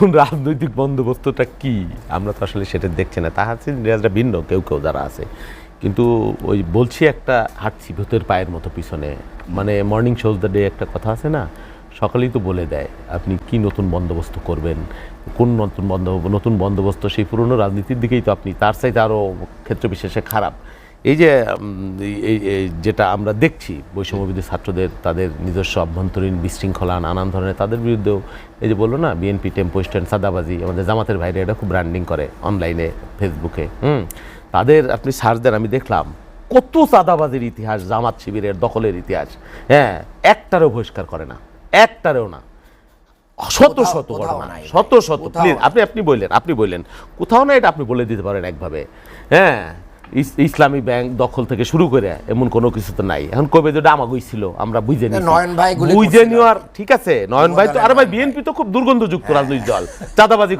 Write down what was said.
নতুন রাজনৈতিক বন্দোবস্তটা কি আমরা তো আসলে সেটা দেখছি না। তাহাসিন রিয়াজরা ভিন্ন কেউ কেউ যারা আছে, কিন্তু ওই বলছি একটা হাঁটছি ভূতের পায়ের মতো পিছনে। মানে মর্নিং শোজ দ্য ডে একটা কথা আছে না, সকালেই তো বলে দেয় আপনি কি নতুন বন্দোবস্ত করবেন, কোন নতুন বন্দোবস্ত সেই পুরনো রাজনীতির দিকেই তো আপনি, তার চাইতে আরও ক্ষেত্র বিশেষে খারাপ। এই যে যেটা আমরা দেখছি বৈষম্যবিধি ছাত্রদের তাদের নিজস্ব অভ্যন্তরীণ বিশৃঙ্খলা নানান ধরনের, তাদের বিরুদ্ধেও এই যে বললো না বিএনপি টেম্পো স্ট্যান্ড সাদাবাজি, আমাদের জামাতের ভাইরা এটা খুব ব্র্যান্ডিং করে অনলাইনে ফেসবুকে। তাদের আপনি সার্চ দেন, আমি দেখলাম কত চাঁদাবাজির ইতিহাস, জামাত শিবিরের দখলের ইতিহাস, হ্যাঁ একটারও বহিষ্কার করে না, একটারেও না। শত শত ঘটনা, শত শত। প্লিজ আপনি বললেন কোথাও না, এটা আপনি বলে দিতে পারেন একভাবে। হ্যাঁ, ইসলামী ব্যাংক দখল থেকে শুরু করে এমন কোনো কিছু তো নাই। এখন কবে যেটা আমাগোই ছিল আমরা বুঝে নিয়েছি, ঠিক আছে। নয়ন ভাই তো, আর ভাই বিএনপি তো খুব দুর্গন্ধযুক্ত রাজনৈতিক দল, চাঁদাবাজি